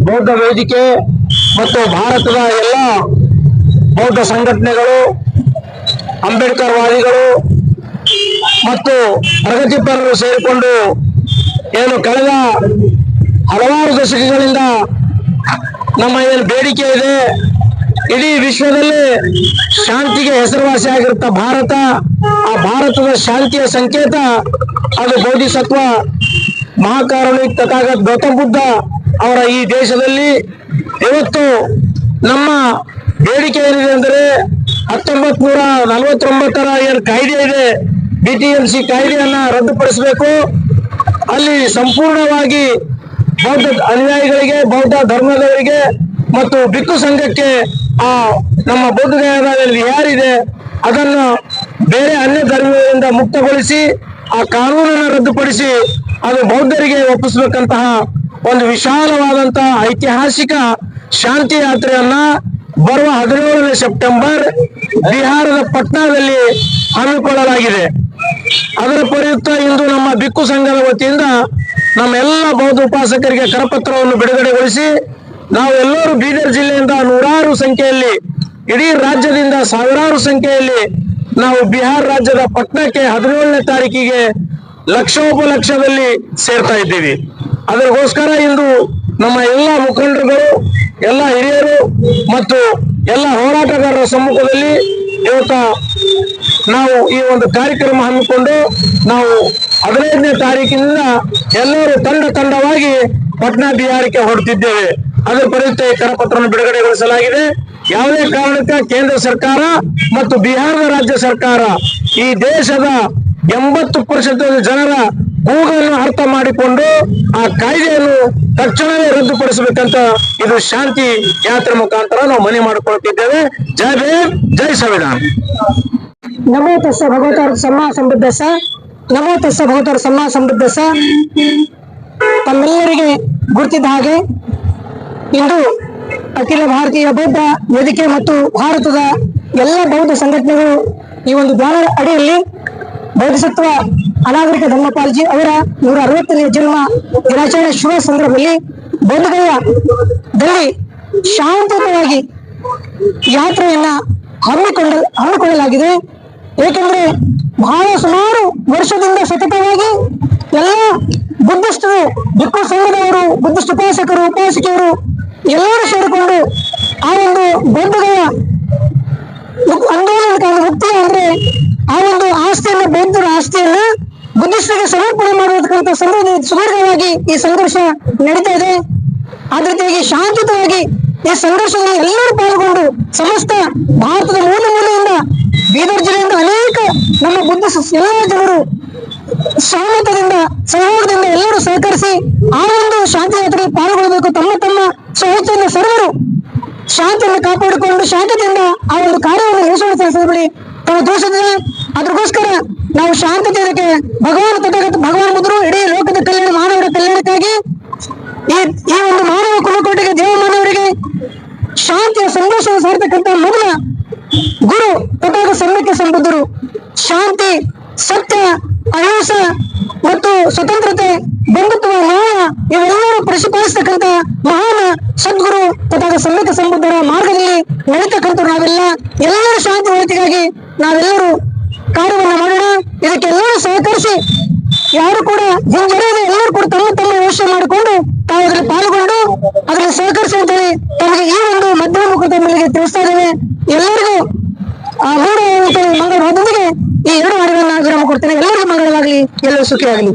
ಬೌದ್ಧ ವೇದಿಕೆ ಮತ್ತು ಭಾರತದ ಎಲ್ಲ ಬೌದ್ಧ ಸಂಘಟನೆಗಳು, ಅಂಬೇಡ್ಕರ್ ವಾದಿಗಳು ಮತ್ತು ಪ್ರಗತಿಪರರು ಸೇರಿಕೊಂಡು ಏನು ಕಳೆದ ಹಲವಾರು ದಶಕಗಳಿಂದ ನಮ್ಮ ಏನು ಬೇಡಿಕೆ ಇದೆ, ಇಡೀ ವಿಶ್ವದಲ್ಲಿ ಶಾಂತಿಗೆ ಹೆಸರುವಾಸಿಯಾಗಿರುತ್ತ ಭಾರತ, ಆ ಭಾರತದ ಶಾಂತಿಯ ಸಂಕೇತ ಅದು ಬೋಧಿಸತ್ವ ಮಹಾಕಾರುಣಿಕ ತಥಾಗತ ಗೌತಮ ಬುದ್ಧ ಅವರ ಈ ದೇಶದಲ್ಲಿ ಇವತ್ತು ನಮ್ಮ ಬೇಡಿಕೆ ಏನಿದೆ ಅಂದರೆ 1949ರ ಏನು ಕಾಯ್ದೆ ಇದೆ, BTMC ಕಾಯ್ದೆಯನ್ನ ರದ್ದುಪಡಿಸಬೇಕು. ಅಲ್ಲಿ ಸಂಪೂರ್ಣವಾಗಿ ಬೌದ್ಧ ಅನುಯಾಯಿಗಳಿಗೆ, ಬೌದ್ಧ ಧರ್ಮದವರಿಗೆ ಮತ್ತು ಭಿಕ್ಷು ಸಂಘಕ್ಕೆ ಆ ನಮ್ಮ ಬೌದ್ಧ ಗಯಾದಲ್ಲಿ ಯಾರಿದೆ ಅದನ್ನು ಬೇರೆ ಅನ್ಯ ಧರ್ಮದಿಂದ ಮುಕ್ತಗೊಳಿಸಿ ಆ ಕಾನೂನನ್ನು ರದ್ದುಪಡಿಸಿ ಅದು ಬೌದ್ಧರಿಗೆ ಒಪ್ಪಿಸಬೇಕಂತಹ ಒಂದು ವಿಶಾಲವಾದಂತಹ ಐತಿಹಾಸಿಕ ಶಾಂತಿ ಯಾತ್ರೆಯನ್ನ ಬರುವ 17ನೇ ಸೆಪ್ಟೆಂಬರ್ ಬಿಹಾರದ ಪಟ್ನಾದಲ್ಲಿ ಹಮ್ಮಿಕೊಳ್ಳಲಾಗಿದೆ. ಅದರ ಪ್ರಯುಕ್ತ ಇಂದು ನಮ್ಮ ಭಿಕ್ಷು ಸಂಘದ ವತಿಯಿಂದ ನಮ್ಮ ಎಲ್ಲ ಬೌದ್ಧ ಉಪಾಸಕರಿಗೆ ಕರಪತ್ರವನ್ನು ಬಿಡುಗಡೆಗೊಳಿಸಿ ನಾವು ಎಲ್ಲರೂ ಬೀದರ್ ಜಿಲ್ಲೆಯಿಂದ ನೂರಾರು ಸಂಖ್ಯೆಯಲ್ಲಿ, ಇಡೀ ರಾಜ್ಯದಿಂದ ಸಾವಿರಾರು ಸಂಖ್ಯೆಯಲ್ಲಿ ನಾವು ಬಿಹಾರ ರಾಜ್ಯದ ಪಟ್ನಾಕ್ಕೆ 17ನೇ ತಾರೀಕಿಗೆ ಲಕ್ಷೋಪಲಕ್ಷದಲ್ಲಿ ಸೇರ್ತಾ ಇದ್ದೀವಿ. ಅದಕ್ಕೋಸ್ಕರ ಇಂದು ನಮ್ಮ ಎಲ್ಲ ಮುಖಂಡರುಗಳು, ಎಲ್ಲ ಹಿರಿಯರು ಮತ್ತು ಎಲ್ಲ ಹೋರಾಟಗಾರರ ಸಮ್ಮುಖದಲ್ಲಿ ಇವತ್ತು ನಾವು ಈ ಒಂದು ಕಾರ್ಯಕ್ರಮ ಹಮ್ಮಿಕೊಂಡು ನಾವು 15ನೇ ತಾರೀಕಿನಿಂದ ಎಲ್ಲರೂ ತಂಡವಾಗಿ ಪಟ್ನಾ ಬಿಹಾರಕ್ಕೆ ಹೊರಟಿದ್ದೇವೆ. ಅದರ ಪ್ರಯುಕ್ತ ಕರಪತ್ರವನ್ನು ಬಿಡುಗಡೆಗೊಳಿಸಲಾಗಿದೆ. ಯಾವುದೇ ಕಾರಣಕ್ಕೆ ಕೇಂದ್ರ ಸರ್ಕಾರ ಮತ್ತು ಬಿಹಾರದ ರಾಜ್ಯ ಸರ್ಕಾರ ಈ ದೇಶದ 80% ಜನರ ಕೂಗನ್ನು ಅರ್ಥ ಮಾಡಿಕೊಂಡು ಆ ಕಾಯ್ದೆಯನ್ನು ತಕ್ಷಣವೇ ರದ್ದುಪಡಿಸಬೇಕಂತ ಇದು ಶಾಂತಿ ಯಾತ್ರೆ ಮುಖಾಂತರ ನಾವು ಮನವಿ ಮಾಡಿಕೊಳ್ಳುತ್ತಿದ್ದೇವೆ. ಜೈ ಭೀಮ್, ಜೈ ಸಂವಿಧಾನ. ನಮೋ ತಸ್ಸ ಭಗವತಾರ ಸಮ್ಮಾ ಸಮೃದ್ಧಸ, ನಮೋ ತಸ್ಸ ಭಗವತಾರ ಸಮ್ಮಾ ಸಮೃದ್ಧಸ. ತಮ್ಮೆಲ್ಲರಿಗೆ ಗುರುತಿದ್ದ ಹಾಗೆ ಇಂದು ಅಖಿಲ ಭಾರತೀಯ ಬೌದ್ಧ ವೇದಿಕೆ ಮತ್ತು ಭಾರತದ ಎಲ್ಲ ಬೌದ್ಧ ಸಂಘಟನೆಗಳು ಈ ಒಂದು ಬ್ಯಾನರ್ ಅಡಿಯಲ್ಲಿ ಬೋಧಿಸತ್ವ ಅನಾಗರಿಕ ಧರ್ಮಪಾಲ್ಜಿ ಅವರ 160ನೇ ಜನ್ಮ ದಿನಾಚರಣೆ ಶುಭ ಸಂದರ್ಭದಲ್ಲಿ ಬೋಧಗಯಾದಲ್ಲಿ ಶಾಂತವಾಗಿ ಯಾತ್ರೆಯನ್ನ ಹಮ್ಮಿಕೊಳ್ಳಲಾಗಿದೆ. ಏಕೆಂದ್ರೆ ಬಹಳ ಸುಮಾರು ವರ್ಷದಿಂದ ಸತತವಾಗಿ ಎಲ್ಲ ಬುದ್ಧಿಸ್ಟರು, ಭಿಕ್ಕು ಸಂಘದವರು, ಬುದ್ಧಿಸ್ಟ್ ಉಪಾಸಕರು, ಉಪಾಸಕಿಯರು ಎಲ್ಲರೂ ಸೇರಿಕೊಂಡು ಆ ಒಂದು ಬೌದ್ಧಗಳ ಆಂದೋಲನಕ್ಕೆ ಮುಕ್ತಿ ಅಂದ್ರೆ ಆ ಒಂದು ಆಸ್ತಿಯನ್ನ, ಬೌದ್ಧರ ಆಸ್ತಿಯನ್ನ ಬುದ್ಧಿಸ್ಟರಿಗೆ ಸಮರ್ಪಣೆ ಮಾಡುವುದಕ್ಕಂತ ಸುದೀರ್ಘವಾಗಿ ಈ ಸಂಘರ್ಷ ನಡೀತಾ ಇದೆ. ಅದ್ರ ಜೊತೆಗೆ ಶಾಂತಿಯುತವಾಗಿ ಈ ಸಂಘರ್ಷದಲ್ಲಿ ಎಲ್ಲರೂ ಪಾಲ್ಗೊಂಡು ಸಮಸ್ತ ಭಾರತದ ಮೂಲೆ ಮೂಲೆಯಿಂದ, ಬೀದರ್ ಜಿಲ್ಲೆಯಿಂದ ಅನೇಕ ನಮ್ಮ ಬುದ್ಧಿಸ್ಟ್ ಎಲ್ಲ ಜನರು ಸಹಮತದಿಂದ, ಸಹಯೋಗದಿಂದ ಎಲ್ಲರೂ ಸಹಕರಿಸಿ ಆ ಒಂದು ಶಾಂತಿ ಯಾತ್ರೆಗೆ ಪಾಲ್ಗೊಳ್ಳಬೇಕು. ತಮ್ಮ ತಮ್ಮ ಸ್ವಚ್ಛತೆಯಿಂದ ಸರ್ವರು ಶಾಂತಿಯನ್ನು ಕಾಪಾಡಿಕೊಂಡು ಶಾಂತತೆಯಿಂದ ಆ ಒಂದು ಕಾರ್ಯವನ್ನು ನಡೆಸುವ ಸಂದರ್ಭದಲ್ಲಿ ತಾವು ತೋರಿಸಿದ್ರೆ, ಅದಕ್ಕೋಸ್ಕರ ನಾವು ಶಾಂತತೆಯಕ್ಕೆ ಭಗವಾನ್ ತಥಾಗತ ಭಗವಾನ್ ಬುದ್ಧರು ಇಡೀ ಲೋಕದ ಕಲ್ಯಾಣ, ಮಾನವರ ಕಲ್ಯಾಣಕ್ಕಾಗಿ ಈ ಒಂದು ಮಾನವ ಕುಲಕೋಟಿಗೆ, ದೇವಮಾನವರಿಗೆ ಶಾಂತಿಯ ಸಂದೇಶ ಸಾರ್ತಕ್ಕಂಥ ಮೊದಲ ಗುರು ತಥಾಗತ ಸಮ್ಯಕ್ಕೆ ಸಂಬುದ್ಧರು. ಶಾಂತಿ, ಸತ್ಯ, ಅಹಿಂಸೆ ಮತ್ತು ಸ್ವತಂತ್ರತೆ, ಬಂಧುತ್ವ, ನ್ಯಾಯ ಇವೆಲ್ಲರೂ ಪ್ರತಿಪಾದಿಸತಕ್ಕಂಥ ಮಹಾನ್ ಸದ್ಗುರು ತಥಾಗತ ಸಮ್ಯಕ್ಕೆ ಸಂಬುದ್ಧರ ಮಾರ್ಗದಲ್ಲಿ ನಡೀತಕ್ಕಂಥ ನಾವೆಲ್ಲ ಎಲ್ಲರೂ ಶಾಂತಿ ಒಳಿತಿಗಾಗಿ ನಾವೆಲ್ಲರೂ ಕಾರ್ಯವನ್ನು ಮಾಡೋಣ. ಇದಕ್ಕೆಲ್ಲರೂ ಸಹಕರಿಸಿ, ಯಾರು ಕೂಡ ಹಿಂಜರಿಯದೆ ಎಲ್ಲರೂ ಕೂಡ ತಮ್ಮ ತಮ್ಮ ವ್ಯವಸ್ಥೆ ಮಾಡಿಕೊಂಡು ತಾವು ಅದರಲ್ಲಿ ಪಾಲ್ಗೊಂಡು ಅದರಲ್ಲಿ ಸಹಕರಿಸಿ ಅಂತೇಳಿ ತಮಗೆ ಈ ಒಂದು ಮಧ್ಯಮ ಮುಖದ ಮೇಲೆ ತಿಳಿಸ್ತಾ ಇದ್ದೇವೆ. ಎಲ್ಲರಿಗೂ ಮಂಗಳವಾರದೊಂದಿಗೆ ಈ 2 ವಾರಗಳನ್ನ ವಿರಾಮ ಕೊಡ್ತೇನೆ. ಎಲ್ಲರಿಗೂ ಮಂಗಳವಾಗಲಿ, ಎಲ್ಲರೂ ಸುಖಿಯಾಗಲಿ.